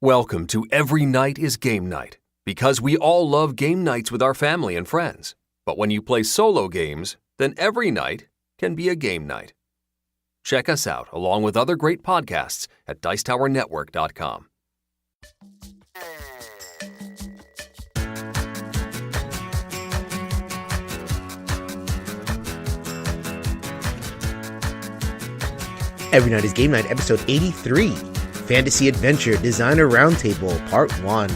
Welcome to Every Night is Game Night, because we all love game nights with our family and friends. But when you play solo games, then every night can be a game night. Check us out along with other great podcasts at dicetowernetwork.com. Every Night is Game Night, episode 83, Fantasy Adventure Designer Roundtable, Part 1.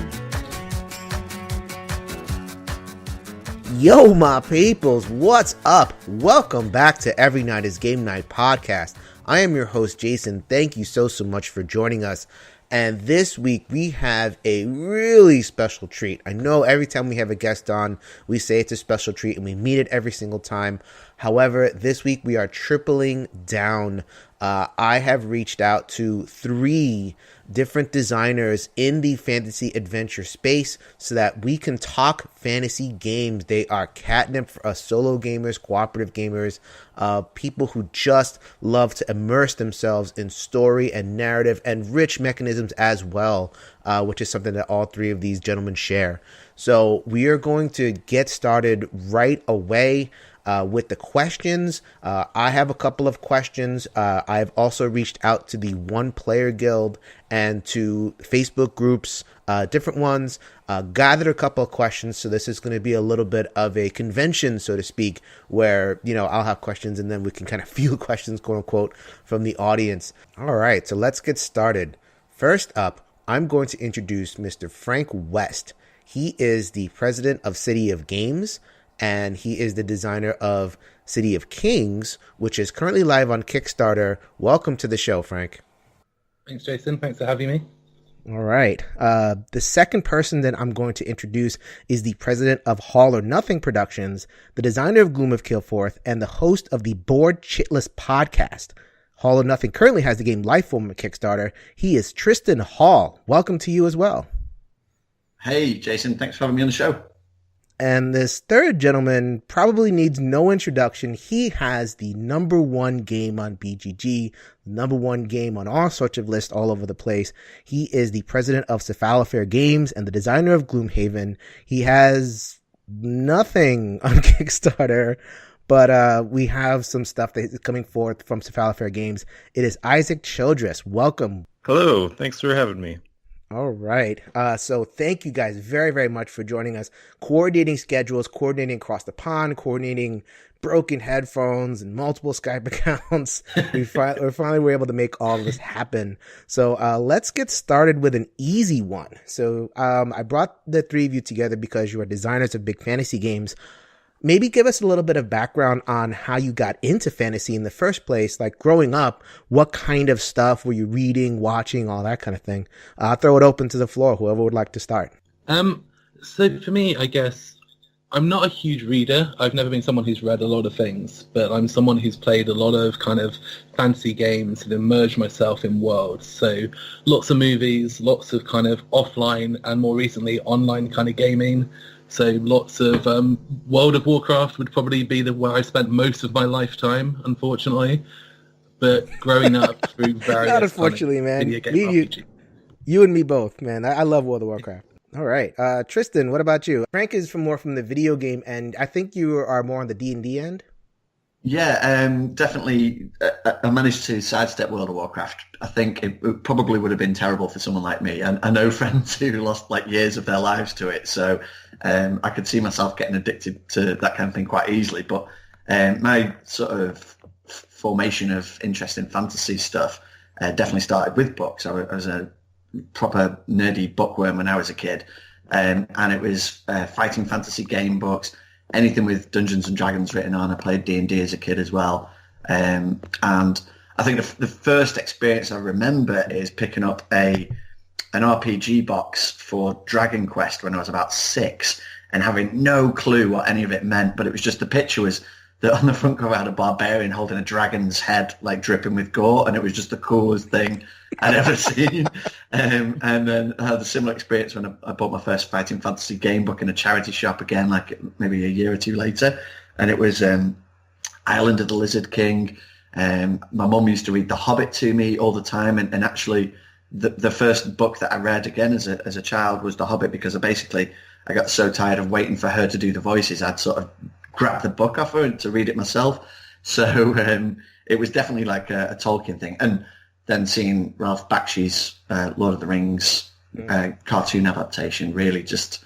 Yo, my peoples, what's up? Welcome back to Every Night is Game Night podcast. I am your host, Jason. Thank you so much for joining us. And this week, we have a really special treat. I know every time we have a guest on, we say it's a special treat, and we mean it every single time. However, this week, we are tripling down. I have reached out to 3 different designers in the fantasy adventure space so that we can talk fantasy games. They are catnip for us solo gamers, cooperative gamers, people who just love to immerse themselves in story and narrative and rich mechanisms as well, which is something that all 3 of these gentlemen share. So we are going to get started right away with the questions. I have a couple of questions. I've also reached out to the One Player Guild and to Facebook groups, different ones, gathered a couple of questions. So this is going to be a little bit of a convention, so to speak, where, I'll have questions and then we can kind of field questions, quote unquote, from the audience. All right, so let's get started. First up, I'm going to introduce Mr. Frank West. He is the president of City of Games, and he is the designer of City of Kings, which is currently live on Kickstarter. Welcome to the show, Frank. Thanks, Jason. Thanks for having me. All right. The second person that I'm going to introduce is the president of All or Nothing Productions, the designer of Gloom of Killforth, and the host of the Board Chitless podcast. All or Nothing currently has the game Lifeform on Kickstarter. He is Tristan Hall. Welcome to you as well. Hey, Jason. Thanks for having me on the show. And this third gentleman probably needs no introduction. He has the #1 game on BGG, #1 game on all sorts of lists all over the place. He is the president of Cephalofair Games and the designer of Gloomhaven. He has nothing on Kickstarter, but we have some stuff that is coming forth from Cephalofair Games. It is Isaac Childres. Welcome. Hello. Thanks for having me. All right. So thank you guys very, very much for joining us. Coordinating schedules, coordinating across the pond, coordinating broken headphones and multiple Skype accounts. we finally were able to make all of this happen. So let's get started with an easy one. So I brought the 3 of you together because you are designers of big fantasy games. Maybe give us a little bit of background on how you got into fantasy in the first place. Like growing up, what kind of stuff were you reading, watching, all that kind of thing? I'll throw it open to the floor, whoever would like to start. So for me, I guess I'm not a huge reader. I've never been someone who's read a lot of things, but I'm someone who's played a lot of kind of fantasy games and immersed myself in worlds. So lots of movies, lots of kind of offline and more recently online kind of gaming. So lots of World of Warcraft would probably be where I spent most of my lifetime, unfortunately. But growing up through various Not unfortunately, kind of man. Video game you and me both, man. I love World of Warcraft. All right. Tristan, what about you? Frank is more from the video game end. I think you are more on the D&D end. Yeah, definitely. I managed to sidestep World of Warcraft. I think it probably would have been terrible for someone like me. And I know friends who lost like years of their lives to it. So I could see myself getting addicted to that kind of thing quite easily. But my sort of formation of interest in fantasy stuff definitely started with books. I was a proper nerdy bookworm when I was a kid. And it was fighting fantasy game books, anything with Dungeons and Dragons written on. I played D&D as a kid as well. And I think the first experience I remember is picking up an RPG box for Dragon Quest when I was about 6 and having no clue what any of it meant. But it was just the picture was that on the front cover I had a barbarian holding a dragon's head, like dripping with gore. And it was just the coolest thing I'd ever seen. And then I had a similar experience when I bought my first Fighting Fantasy game book in a charity shop again, like maybe a year or 2 later. And it was Island of the Lizard King. My mum used to read The Hobbit to me all the time. And actually, the first book that I read again as a child was The Hobbit, because I got so tired of waiting for her to do the voices, I'd sort of grab the book off her to read it myself. So it was definitely like a Tolkien thing. And then seeing Ralph Bakshi's Lord of the Rings cartoon adaptation, really just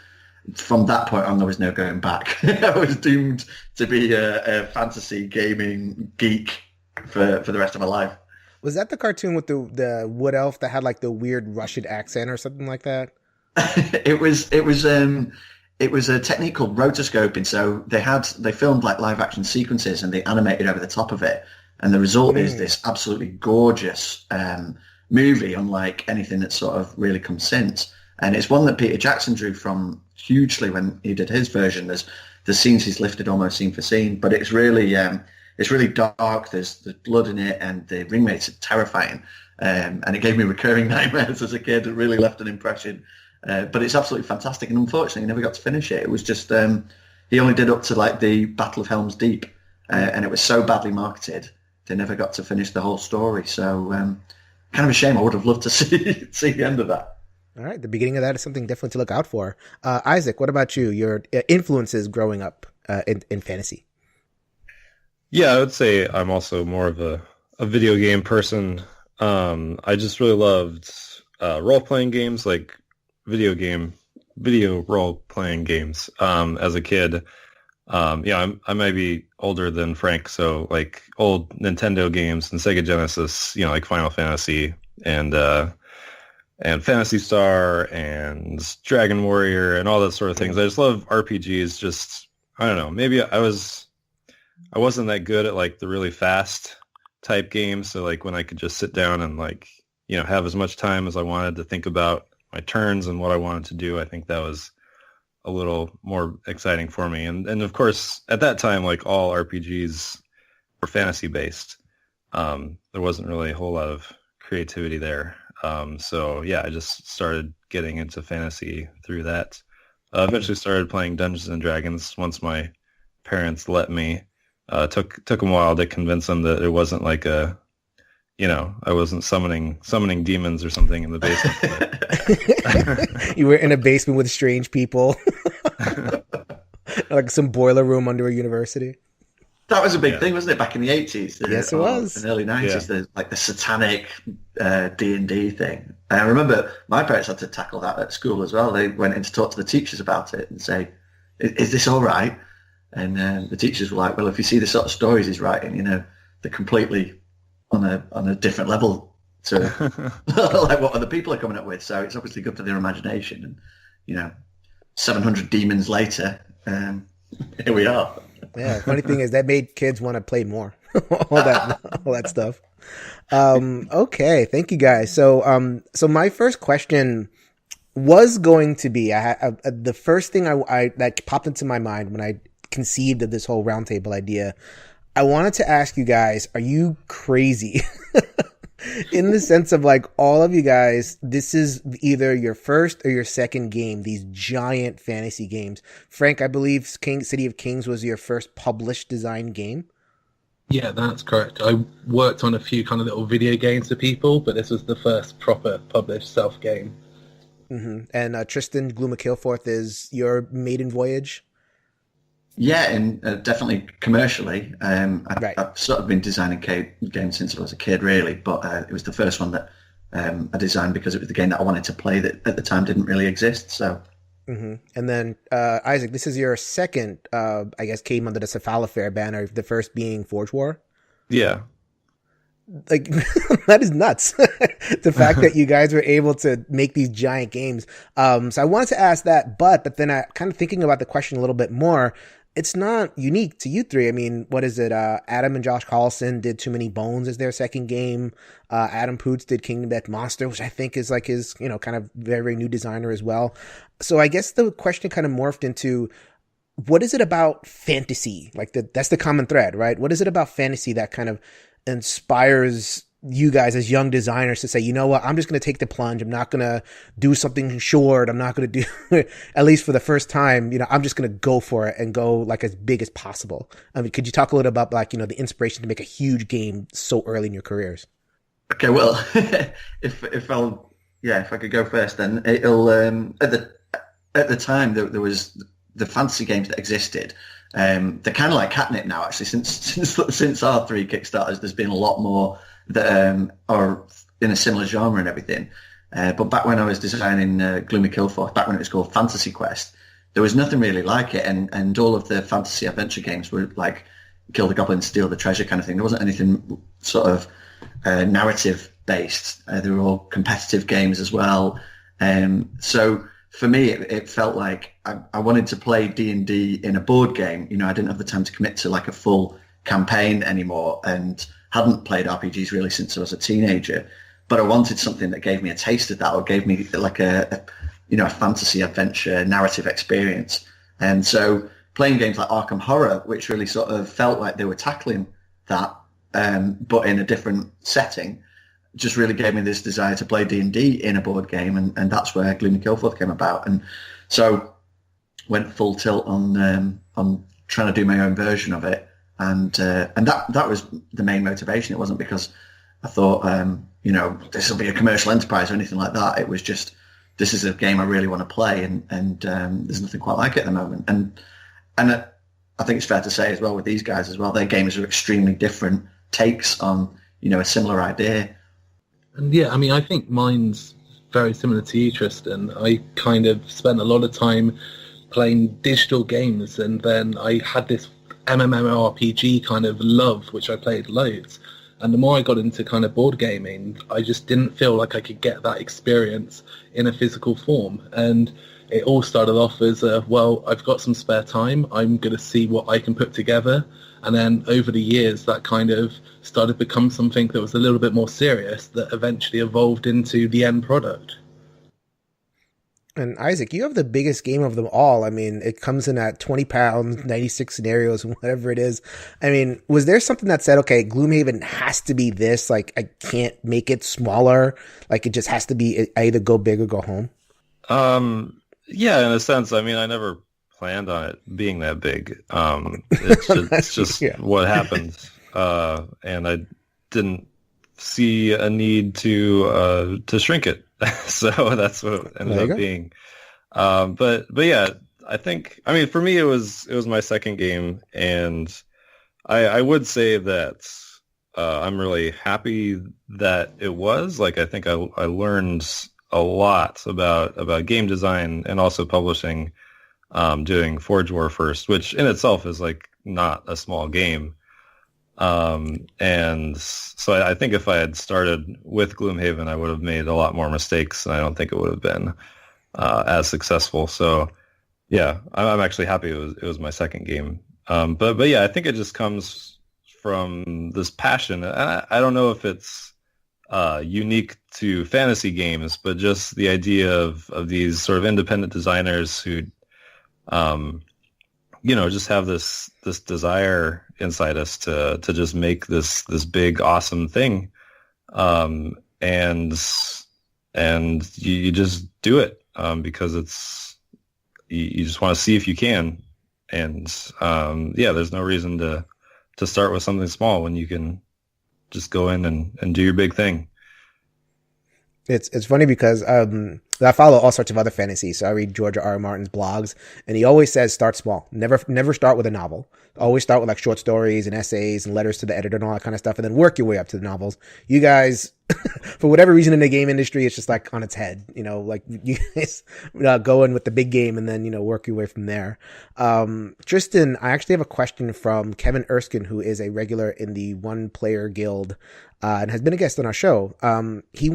from that point on, there was no going back. I was doomed to be a fantasy gaming geek for the rest of my life. Was that the cartoon with the wood elf that had like the weird Russian accent or something like that? It was a technique called rotoscoping. So they filmed like live action sequences and they animated over the top of it. And the result is this absolutely gorgeous movie, unlike anything that's sort of really come since. And it's one that Peter Jackson drew from hugely when he did his version. There's the scenes he's lifted almost scene for scene, but it's really dark. There's blood in it, and the ringmates are terrifying. And it gave me recurring nightmares as a kid. It really left an impression. But it's absolutely fantastic. And unfortunately, he never got to finish it. It was just he only did up to like the Battle of Helm's Deep, and it was so badly marketed they never got to finish the whole story. So kind of a shame. I would have loved to see the end of that. All right, the beginning of that is something definitely to look out for. Isaac, what about you? Your influences growing up in fantasy? Yeah, I would say I'm also more of a video game person. I just really loved role-playing games, like video role-playing games as a kid. I might be older than Frank, so like old Nintendo games and Sega Genesis, like Final Fantasy and Phantasy Star and Dragon Warrior and all that sort of things. I just love RPGs. Just, I don't know, maybe I wasn't that good at like the really fast type games. So like when I could just sit down and like, have as much time as I wanted to think about my turns and what I wanted to do, I think that was a little more exciting for me. And of course, at that time, like all RPGs were fantasy based. There wasn't really a whole lot of creativity there. So yeah, I just started getting into fantasy through that. Eventually started playing Dungeons and Dragons once my parents let me. Took them a while to convince them that it wasn't like I wasn't summoning demons or something in the basement. You were in a basement with strange people, like some boiler room under a university. That was a big thing, wasn't it, back in the 80s? Yes, it was. In the early 90s, the satanic D&D thing. And I remember my parents had to tackle that at school as well. They went in to talk to the teachers about it and say, is this all right? And the teachers were like, well, if you see the sort of stories he's writing, they're completely on a different level to like what other people are coming up with. So it's obviously good for their imagination. And, 700 demons later, here we are. Yeah, funny thing is that made kids want to play more. all that stuff. Okay, thank you guys. So my first question was going to be the first thing I that popped into my mind when I conceived of this whole roundtable idea. I wanted to ask you guys, are you crazy? In the sense of like all of you guys, this is either your first or your second game, these giant fantasy games. Frank, I believe City of Kings was your first published design game. Yeah, that's correct. I worked on a few kind of little video games for people, but this was the first proper published self game. Mm-hmm. And Tristan, Gloom of Killforth is your maiden voyage? Yeah, and definitely commercially. Right. I've sort of been designing games since I was a kid, really, but it was the first one that I designed because it was the game that I wanted to play that at the time didn't really exist. So, And then Isaac, this is your second, I guess, came under the Cephalofair banner. The first being Forge War. Yeah. Like that is nuts. The fact that you guys were able to make these giant games. So I wanted to ask that, but then I kind of thinking about the question a little bit more. It's not unique to you three. I mean, what is it? Adam and Josh Carlson did Too Many Bones as their second game. Adam Poots did Kingdom Death Monster, which I think is like his, kind of very, very new designer as well. So I guess the question kind of morphed into, what is it about fantasy? Like that's the common thread, right? What is it about fantasy that kind of inspires you guys as young designers to say, you know what, I'm just going to take the plunge. I'm not going to do something short. I'm not going to do, at least for the first time, I'm just going to go for it and go like as big as possible. I mean, could you talk a little about like, the inspiration to make a huge game so early in your careers? Okay, well, if I'll Yeah, if I could go first, then it'll. At the time, there was the fantasy games that existed. They're kind of like catnip now. Actually, since our 3 Kickstarters, there's been a lot more that are in a similar genre and everything. But back when I was designing Gloomy Killforth, back when it was called Fantasy Quest, there was nothing really like it, and all of the fantasy adventure games were like kill the goblin, steal the treasure kind of thing. There wasn't anything sort of narrative based. They were all competitive games as well. So for me, it felt like I wanted to play D&D in a board game. You know, I didn't have the time to commit to like a full campaign anymore, and hadn't played RPGs really since I was a teenager. But I wanted something that gave me a taste of that, or gave me like a fantasy adventure narrative experience. And so playing games like Arkham Horror, which really sort of felt like they were tackling that, but in a different setting, just really gave me this desire to play D&D in a board game, and that's where Gloomy Killforth came about. And so went full tilt on trying to do my own version of it, and that was the main motivation. It wasn't because I thought this will be a commercial enterprise or anything like that. It was just, this is a game I really want to play, and there's nothing quite like it at the moment. And I think it's fair to say as well with these guys as well, their games are extremely different takes on a similar idea. And yeah, I mean, I think mine's very similar to you, Tristan. I kind of spent a lot of time playing digital games, and then I had this MMORPG kind of love, which I played loads. And the more I got into kind of board gaming, I just didn't feel like I could get that experience in a physical form. And it all started off as, I've got some spare time, I'm going to see what I can put together. And then over the years, that kind of started to become something that was a little bit more serious, that eventually evolved into the end product. And Isaac, you have the biggest game of them all. I mean, it comes in at 20 pounds, 96 scenarios, whatever it is. I mean, was there something that said, okay, Gloomhaven has to be this? Like, I can't make it smaller. Like, it just has to be, I either go big or go home. Yeah, in a sense. I mean, I never planned on it being that big. It's just what happened. And I didn't see a need to shrink it. So that's what it ended up being. But yeah, I think, I mean, for me, it was my second game, and I would say that I'm really happy that it was. Like, I think I learned a lot about game design and also publishing, doing Forge War first, which in itself is like not a small game. And so I think if I had started with Gloomhaven, I would have made a lot more mistakes, and I don't think it would have been as successful. So yeah, I'm actually happy it was my second game. But yeah, I think it just comes from this passion. I don't know if it's unique to fantasy games, but just the idea of these sort of independent designers who just have this desire inside us to just make this big, awesome thing. And you just do it, because you just want to see if you can. And, there's no reason to start with something small when you can just go in and do your big thing. It's funny because I follow all sorts of other fantasies. So I read George R. Martin's blogs, and he always says start small. Never start with a novel. Always start with like short stories and essays and letters to the editor and all that kind of stuff, and then work your way up to the novels. You guys, for whatever reason in the game industry, it's just like on its head. Like you guys go in with the big game and then work your way from there. Tristan, I actually have a question from Kevin Erskine, who is a regular in the One Player Guild. And has been a guest on our show. He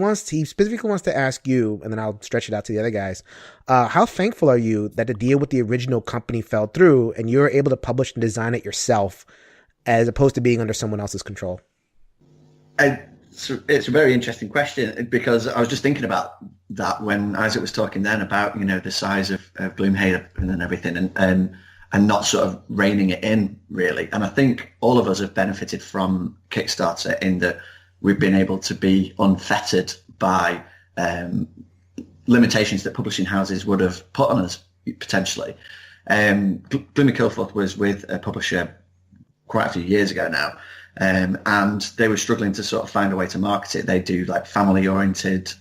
specifically wants to ask you, and then I'll stretch it out to the other guys. How thankful are you that the deal with the original company fell through and you're able to publish and design it yourself, as opposed to being under someone else's control? It's a very interesting question, because I was just thinking about that when Isaac was talking then about the size of Gloomhaven and everything, and not sort of reining it in, really. And I think all of us have benefited from Kickstarter in that we've been able to be unfettered by limitations that publishing houses would have put on us, potentially. Gloomy Killforth was with a publisher quite a few years ago now, and they were struggling to sort of find a way to market it. They do like family-oriented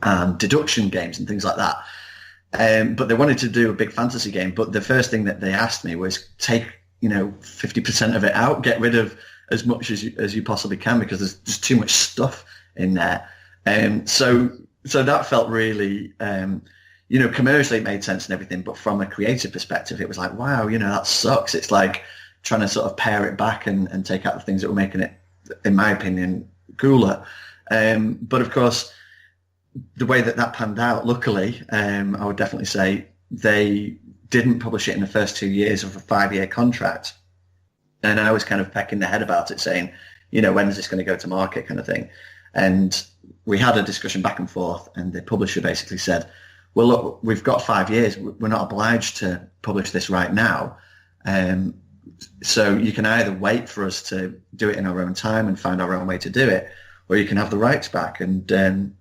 and deduction games and things like that. But they wanted to do a big fantasy game. But the first thing that they asked me was take 50% of it out, get rid of as much as you possibly can, because there's just too much stuff in there. So that felt really, commercially it made sense and everything, but from a creative perspective, it was like, wow, that sucks. It's like trying to sort of pare it back and take out the things that were making it, in my opinion, cooler. But of course, the way that panned out, luckily, I would definitely say they didn't publish it in the first 2 years of a 5-year contract. And I was kind of pecking their head about it, saying, when is this going to go to market, kind of thing. And we had a discussion back and forth, and the publisher basically said, well, look, we've got 5 years. We're not obliged to publish this right now. So you can either wait for us to do it in our own time and find our own way to do it, or you can have the rights back. And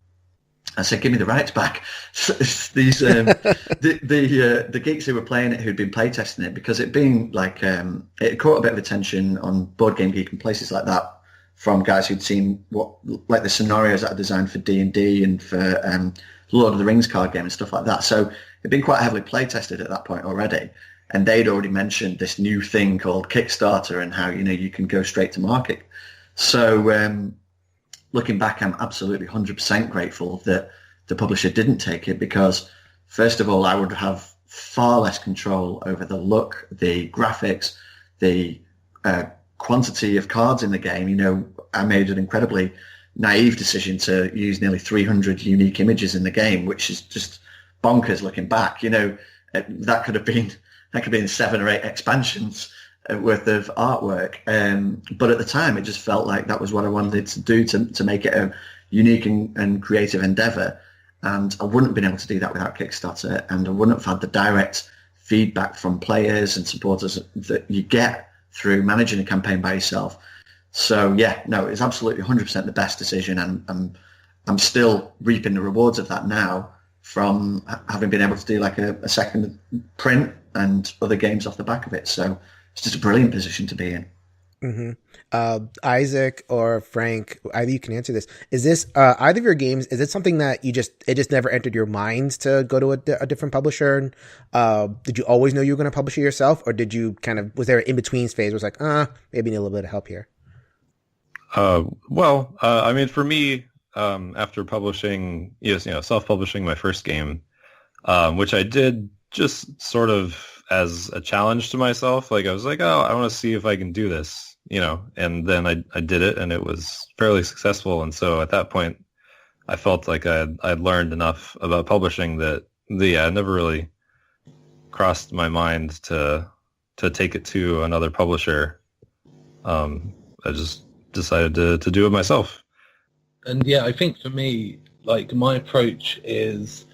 I said, give me the rights back. These the geeks who were playing it, who'd been playtesting it, because it being like it caught a bit of attention on Board Game Geek and places like that from guys who'd seen the scenarios that are designed for D&D and for Lord of the Rings card game and stuff like that. So it'd been quite heavily playtested at that point already, and they'd already mentioned this new thing called Kickstarter and how you can go straight to market. So looking back, I'm absolutely 100% grateful that the publisher didn't take it, because first of all, I would have far less control over the look, the graphics, the quantity of cards in the game. I made an incredibly naive decision to use nearly 300 unique images in the game, which is just bonkers looking back. That could have been 7 or 8 expansions worth of artwork. But at the time, it just felt like that was what I wanted to do to make it a unique and creative endeavor. And I wouldn't have been able to do that without Kickstarter, and I wouldn't have had the direct feedback from players and supporters that you get through managing a campaign by yourself. So yeah, no, it's absolutely 100% the best decision, and I'm still reaping the rewards of that now from having been able to do like a second print and other games off the back of it. So it's just a brilliant position to be in. Mm-hmm. Isaac or Frank, either you can answer this. Is this either of your games? Is it something that it just never entered your minds to go to a different publisher? Did you always know you were going to publish it yourself, or did you was there an in between phase where it's like, maybe need a little bit of help here? I mean, for me, after publishing, self-publishing my first game, which I did just sort of as a challenge to myself. Like I was like, I want to see if I can do this, and then I did it, and it was fairly successful. And so at that point, I felt like I'd learned enough about publishing that it never really crossed my mind to take it to another publisher. I just decided to do it myself. And yeah, I think for me, like my approach is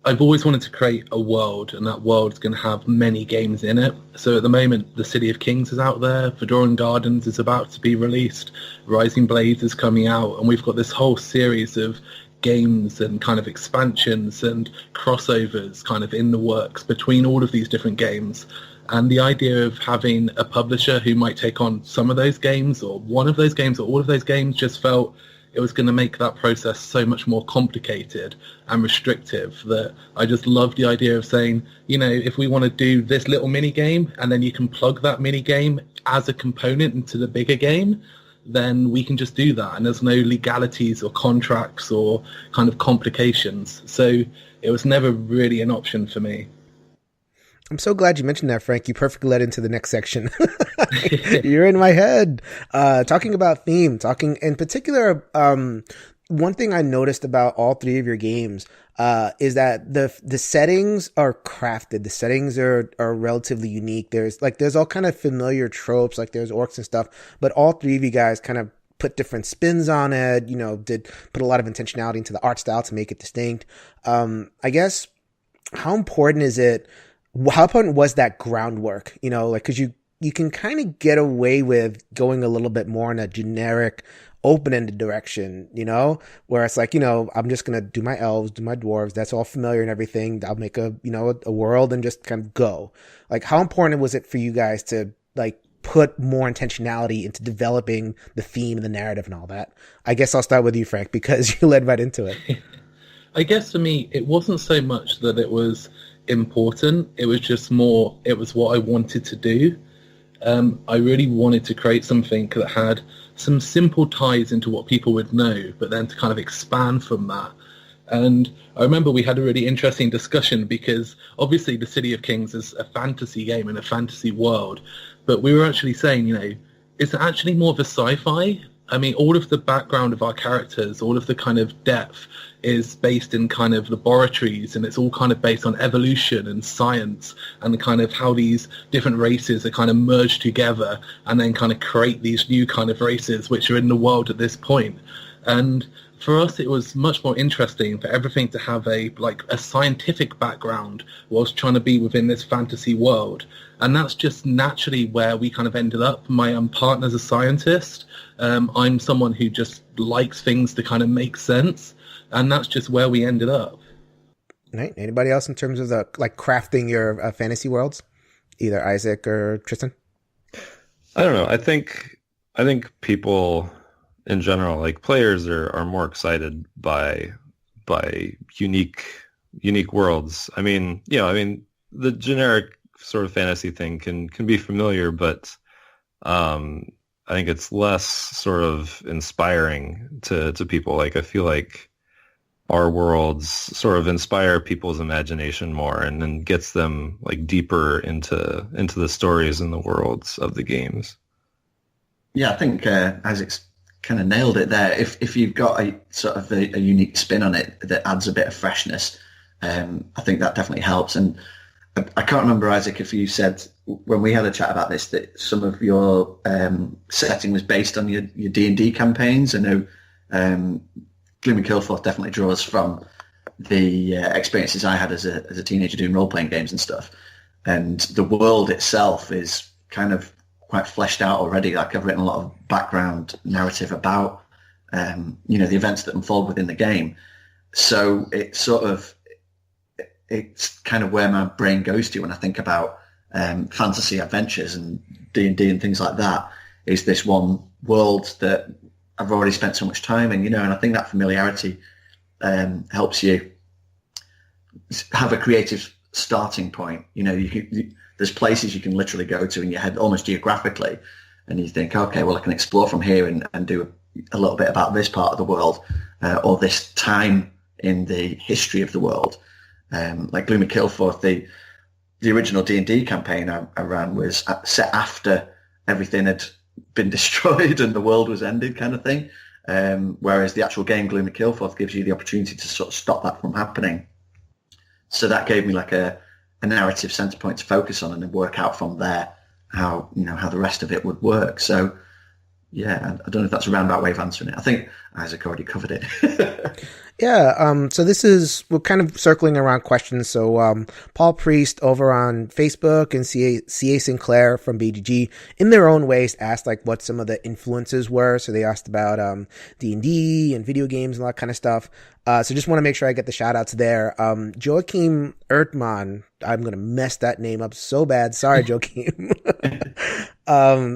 I've always wanted to create a world, and that world's going to have many games in it. So at the moment, The City of Kings is out there, Fedoran Gardens is about to be released, Rising Blades is coming out, and we've got this whole series of games and kind of expansions and crossovers kind of in the works between all of these different games. And the idea of having a publisher who might take on some of those games or one of those games or all of those games just felt it was going to make that process so much more complicated and restrictive, that I just love the idea of saying, if we want to do this little mini game and then you can plug that mini game as a component into the bigger game, then we can just do that. And there's no legalities or contracts or kind of complications. So it was never really an option for me. I'm so glad you mentioned that, Frank. You perfectly led into the next section. You're in my head. Talking about theme, talking in particular, one thing I noticed about all three of your games is that the settings are crafted. The settings are relatively unique. There's all kind of familiar tropes, like there's orcs and stuff, but all three of you guys kind of put different spins on it, did put a lot of intentionality into the art style to make it distinct. I guess, how important was that groundwork? Cause you can kind of get away with going a little bit more in a generic, open-ended direction, where it's like, I'm just going to do my elves, do my dwarves. That's all familiar and everything. I'll make a world and just kind of go. Like, how important was it for you guys to put more intentionality into developing the theme and the narrative and all that? I guess I'll start with you, Frank, because you led right into it. I guess for me, it wasn't so much that it was important. It was just more, it was what I wanted to do. I really wanted to create something that had some simple ties into what people would know, but then to kind of expand from that. And I remember we had a really interesting discussion because obviously the City of Kings is a fantasy game in a fantasy world, but we were actually saying, it's actually more of a sci-fi. I mean, all of the background of our characters, all of the kind of depth is based in kind of laboratories, and it's all kind of based on evolution and science and kind of how these different races are kind of merged together and then kind of create these new kind of races which are in the world at this point. And for us, it was much more interesting for everything to have a scientific background whilst trying to be within this fantasy world. And that's just naturally where we kind of ended up. My partner's a scientist. I'm someone who just likes things to kind of make sense. And that's just where we ended up. Right. Anybody else in terms of the crafting your fantasy worlds? Either Isaac or Tristan? I don't know. I think people in general, like players, are more excited by unique worlds. I mean, the generic sort of fantasy thing can be familiar, but I think it's less sort of inspiring to people. Like, I feel like our worlds sort of inspire people's imagination more and then gets them like deeper into the stories and the worlds of the games. Yeah, I think Isaac's kind of nailed it there. If you've got a sort of a unique spin on it that adds a bit of freshness, I think that definitely helps. And I can't remember, Isaac, if you said when we had a chat about this that some of your setting was based on your D&D campaigns. I know Gloom and Killforth definitely draws from the experiences I had as a teenager doing role-playing games and stuff. And the world itself is kind of quite fleshed out already. Like, I've written a lot of background narrative about, the events that unfold within the game. So it's kind of where my brain goes to when I think about fantasy adventures and D&D and things like that, is this one world that I've already spent so much time in, and I think that familiarity helps you have a creative starting point. There's places you can literally go to in your head, almost geographically, and you think, okay, well, I can explore from here and do a little bit about this part of the world or this time in the history of the world. Like Gloom and Killforth, the original D&D campaign I ran was set after everything had been destroyed and the world was ended, kind of thing. Whereas the actual game Gloom and Killforth gives you the opportunity to sort of stop that from happening. So that gave me like a narrative center point to focus on and then work out from there how the rest of it would work. So yeah, I don't know if that's a roundabout way of answering it. I think Isaac already covered it. Yeah. So we're kind of circling around questions. So Paul Priest over on Facebook and CA Sinclair from BGG, in their own ways, asked like what some of the influences were. So they asked about D&D and video games and all that kind of stuff. So just want to make sure I get the shout outs there. Joachim Ertmann, I'm going to mess that name up so bad. Sorry, Joachim.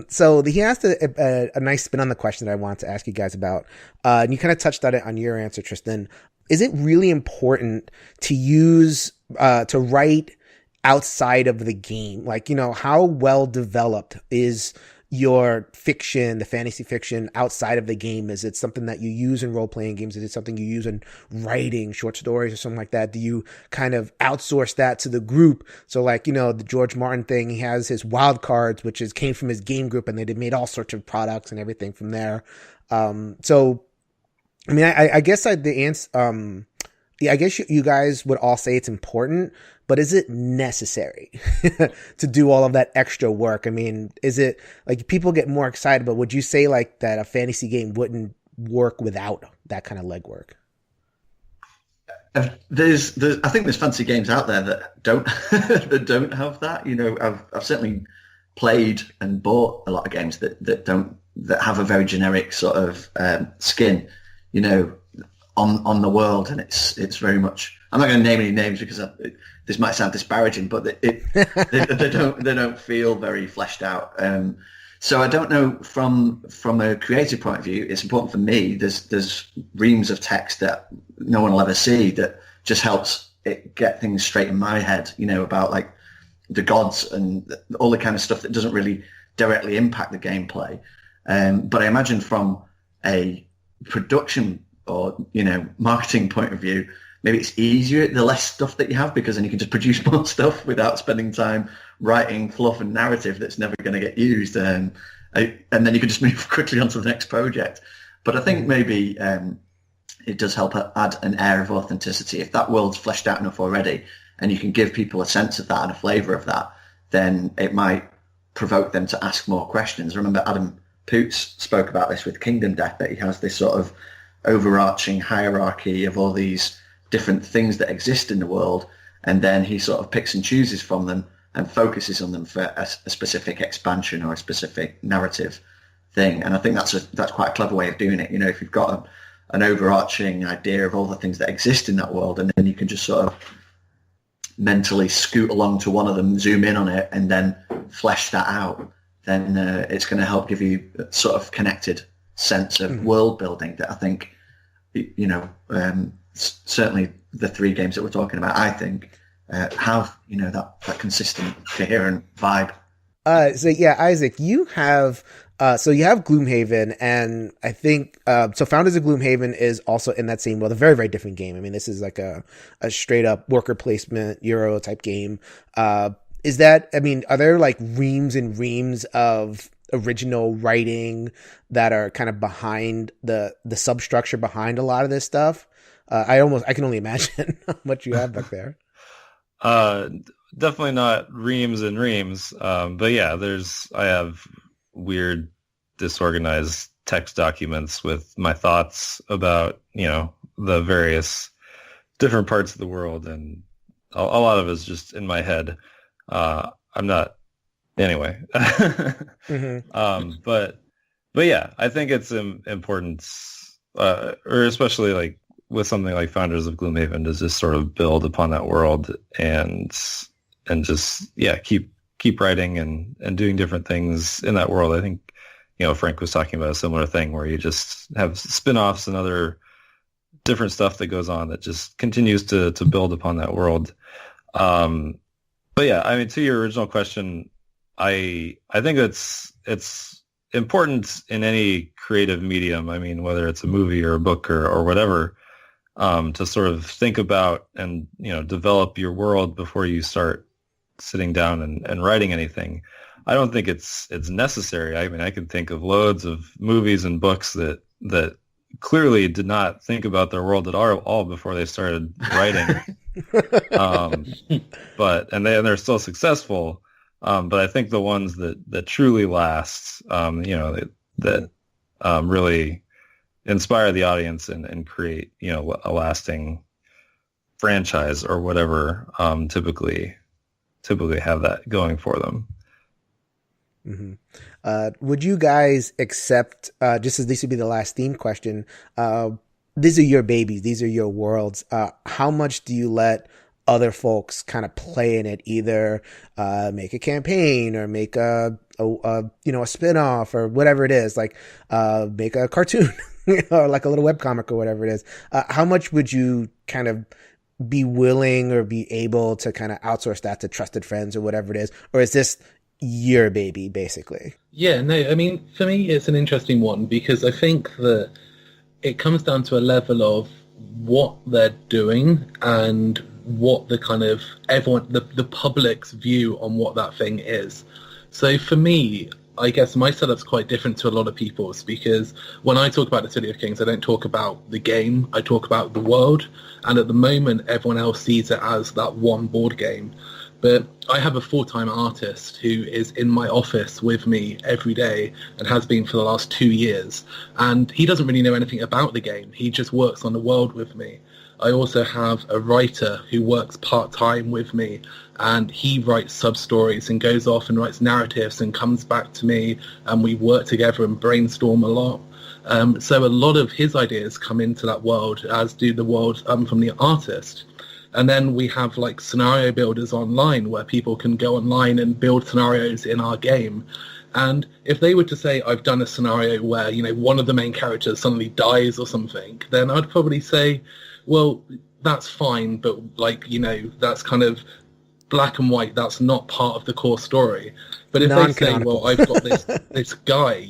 So he asked a nice spin on the question that I wanted to ask you guys about. And you kind of touched on it on your answer, Tristan. Is it really important to use, to write outside of the game? Like, how well developed is your fiction, the fantasy fiction outside of the game? Is it something that you use in role-playing games? Is it something you use in writing short stories or something like that? Do you kind of outsource that to the group? So like, the George Martin thing, he has his wild cards, which came from his game group, and they made all sorts of products and everything from there. So, I mean, I guess I guess you guys would all say it's important, but is it necessary to do all of that extra work? I mean, is it like people get more excited, but would you say like that a fantasy game wouldn't work without that kind of legwork? I think there's fantasy games out there that don't that don't have that. I've certainly played and bought a lot of games that have a very generic sort of skin, on the world, and it's very much. I'm not going to name any names because this might sound disparaging, but they don't feel very fleshed out. So I don't know from a creative point of view. It's important for me. There's reams of text that no one will ever see that just helps it get things straight in my head. About like the gods and all the kind of stuff that doesn't really directly impact the gameplay. But I imagine from a production or marketing point of view, maybe it's easier the less stuff that you have, because then you can just produce more stuff without spending time writing fluff and narrative that's never going to get used, and then you can just move quickly on to the next project. But I think maybe it does help add an air of authenticity. If that world's fleshed out enough already and you can give people a sense of that and a flavour of that, then it might provoke them to ask more questions. I remember Adam Poots spoke about this with Kingdom Death, that he has this sort of overarching hierarchy of all these different things that exist in the world, and then he sort of picks and chooses from them and focuses on them for a specific expansion or a specific narrative thing. And I think that's quite a clever way of doing it. If you've got an overarching idea of all the things that exist in that world, and then you can just sort of mentally scoot along to one of them, zoom in on it, and then flesh that out, then it's going to help give you a sort of connected sense of world building that I think, certainly the 3 games that we're talking about, I think, have that consistent, coherent vibe. So yeah, Isaac, you have Gloomhaven, and I think so. Founders of Gloomhaven is also in that same world. A very, very different game. I mean, this is like a straight up worker placement Euro type game. Are there like reams and reams of original writing that are kind of behind the substructure behind a lot of this stuff? I can only imagine how much you have back there. Definitely not reams and reams. But yeah, I have weird, disorganized text documents with my thoughts about, the various different parts of the world. And a lot of it's just in my head. I'm not, anyway. But yeah, I think it's important, or especially like with something like Founders of Gloomhaven, to just sort of build upon that world and just, yeah, keep writing and doing different things in that world. I think, Frank was talking about a similar thing where you just have spin-offs and other different stuff that goes on that just continues to build upon that world. But yeah, I mean, to your original question, I think it's important in any creative medium. I mean, whether it's a movie or a book or whatever, to sort of think about and, develop your world before you start sitting down and writing anything. I don't think it's necessary. I mean, I can think of loads of movies and books that clearly did not think about their world at all before they started writing. They're still successful. But I think the ones that truly last, that really inspire the audience and create, a lasting franchise or whatever, typically have that going for them. Mm-hmm. Would you guys accept, just as this would be the last theme question, these are your babies, these are your worlds. How much do you let other folks kind of play in it, either make a campaign or make a spin-off or whatever it is, like make a cartoon or like a little webcomic or whatever it is? How much would you kind of be willing or be able to kind of outsource that to trusted friends or whatever it is? Or is this your baby, basically? Yeah, no, I mean, for me, it's an interesting one because I think that it comes down to a level of what they're doing and what the kind of the public's view on what that thing is. So for me, I guess my setup's quite different to a lot of people's, because when I talk about the City of Kings, I don't talk about the game, I talk about the world. And at the moment, everyone else sees it as that one board game. But I have a full-time artist who is in my office with me every day and has been for the last 2 years. And he doesn't really know anything about the game. He just works on the world with me. I also have a writer who works part-time with me, and he writes sub-stories and goes off and writes narratives and comes back to me, and we work together and brainstorm a lot. So a lot of his ideas come into that world, as do the world from the artist. And then we have like scenario builders online where people can go online and build scenarios in our game. And if they were to say, I've done a scenario where, one of the main characters suddenly dies or something, then I'd probably say, well, that's fine, but that's kind of black and white. That's not part of the core story. But if they say, well, I've got this guy,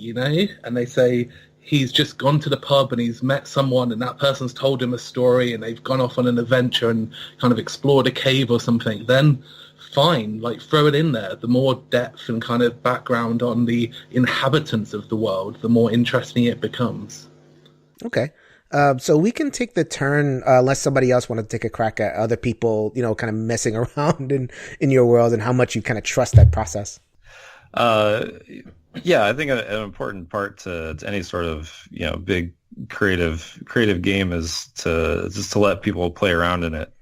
and they say he's just gone to the pub and he's met someone and that person's told him a story and they've gone off on an adventure and kind of explored a cave or something, then fine, throw it in there. The more depth and kind of background on the inhabitants of the world, the more interesting it becomes. Okay. So we can take the turn, unless somebody else want to take a crack at other people, kind of messing around in your world and how much you kind of trust that process. Yeah, I think an important part to any sort of, big creative game is to let people play around in it.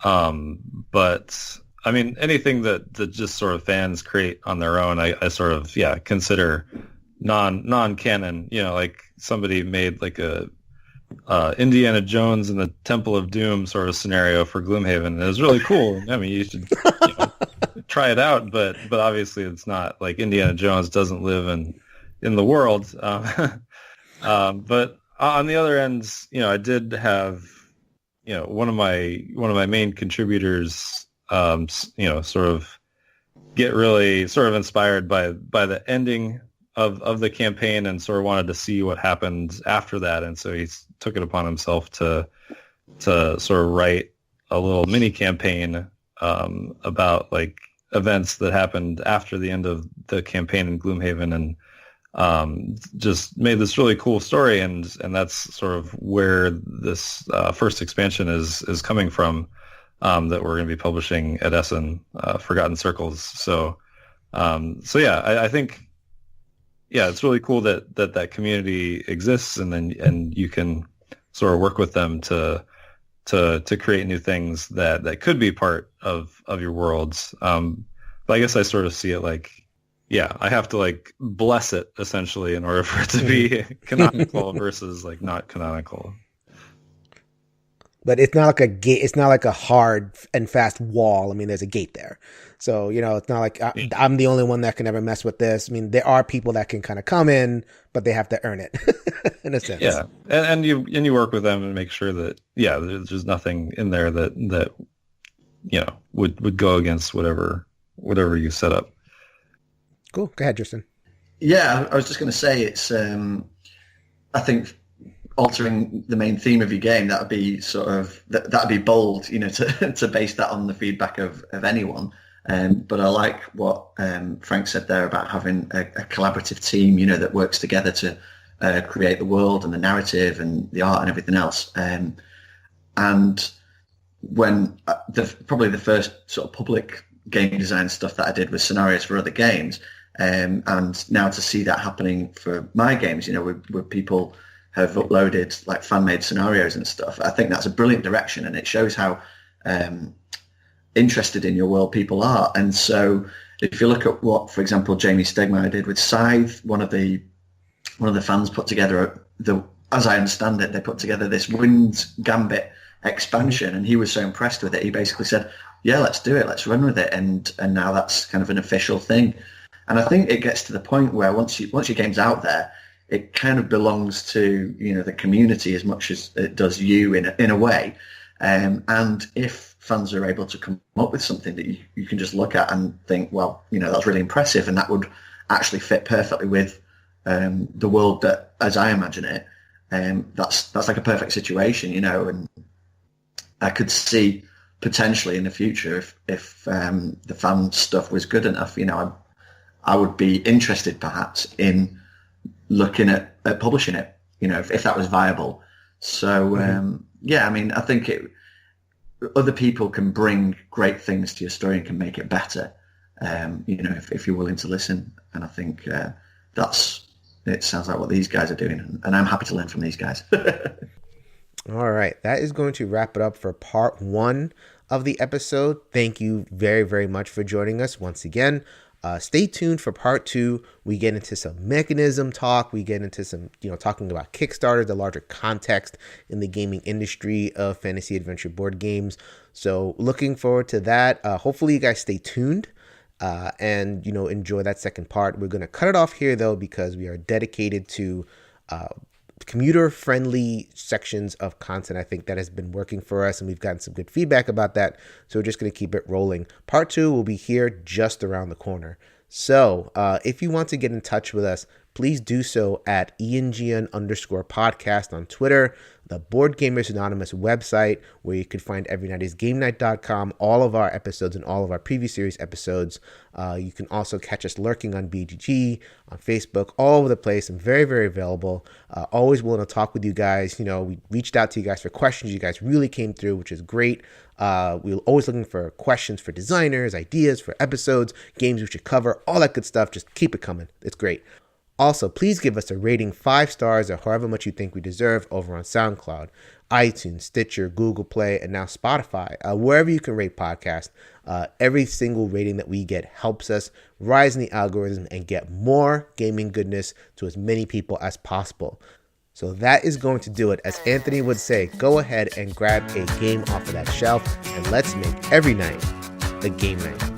But I mean, anything that just sort of fans create on their own, I sort of, consider non-canon, like somebody made like a Indiana Jones and the Temple of Doom sort of scenario for Gloomhaven. And it was really cool. I mean, you should try it out, but obviously it's not like Indiana Jones doesn't live in the world. But on the other end, I did have, one of my main contributors, sort of get really sort of inspired by the ending of the campaign and sort of wanted to see what happened after that. And so he took it upon himself to sort of write a little mini campaign about like events that happened after the end of the campaign in Gloomhaven, and just made this really cool story. And that's sort of where this first expansion is coming from, that we're going to be publishing at Essen, Forgotten Circles. So yeah, I think, it's really cool that community exists, and you can sort of work with them to create new things that could be part of your worlds. But I guess I sort of see it like, I have to like bless it essentially in order for it to be canonical versus like not canonical. But it's not like a gate. It's not like a hard and fast wall. I mean, there's a gate there. So, it's not like I'm the only one that can ever mess with this. I mean, there are people that can kind of come in, but they have to earn it in a sense. Yeah. And you work with them and make sure that, there's nothing in there that would go against whatever you set up. Cool. Go ahead, Tristan. Yeah, I was just going to say it's, I think, altering the main theme of your game, that would be sort of that'd be bold, to base that on the feedback of anyone. But I like what Frank said there about having a collaborative team, that works together to create the world and the narrative and the art and everything else. And when probably the first sort of public game design stuff that I did was scenarios for other games, and now to see that happening for my games, where people have uploaded like fan-made scenarios and stuff. I think that's a brilliant direction, and it shows how interested in your world people are. And so if you look at what, for example, Jamie Stegmaier did with Scythe, one of the fans put together as I understand it, they put together this Wind's Gambit expansion, and he was so impressed with it. He basically said, yeah, let's do it, let's run with it. And now that's kind of an official thing. And I think it gets to the point where once your game's out there, it kind of belongs to the community as much as it does you in a way. And if fans are able to come up with something that you can just look at and think, well, that's really impressive, and that would actually fit perfectly with the world that, as I imagine it, that's like a perfect situation, and I could see potentially in the future if the fan stuff was good enough, I would be interested perhaps in looking at publishing it, if that was viable. So, I mean, I think other people can bring great things to your story and can make it better, if you're willing to listen. And I think it sounds like what these guys are doing, and I'm happy to learn from these guys. All right. That is going to wrap it up for part 1 of the episode. Thank you very, very much for joining us once again. Stay tuned for part 2. We get into some mechanism talk. We get into some, talking about Kickstarter, the larger context in the gaming industry of fantasy adventure board games. So looking forward to that. Hopefully you guys stay tuned and enjoy that second part. We're going to cut it off here though, because we are dedicated to commuter-friendly sections of content. I think that has been working for us, and we've gotten some good feedback about that. So we're just going to keep it rolling. Part 2 will be here just around the corner. So if you want to get in touch with us, please do so at ENGN_podcast on Twitter, the Board Gamers Anonymous website, where you can find everynightisgamenight.com, all of our episodes and all of our previous series episodes. You can also catch us lurking on BGG, on Facebook, all over the place. I'm very, very available. Always willing to talk with you guys. We reached out to you guys for questions. You guys really came through, which is great. We're always looking for questions for designers, ideas for episodes, games we should cover, all that good stuff. Just keep it coming. It's great. Also, please give us a rating, 5 stars or however much you think we deserve over on SoundCloud, iTunes, Stitcher, Google Play, and now Spotify. Wherever you can rate podcasts, every single rating that we get helps us rise in the algorithm and get more gaming goodness to as many people as possible. So that is going to do it. As Anthony would say, go ahead and grab a game off of that shelf, and let's make every night a game night.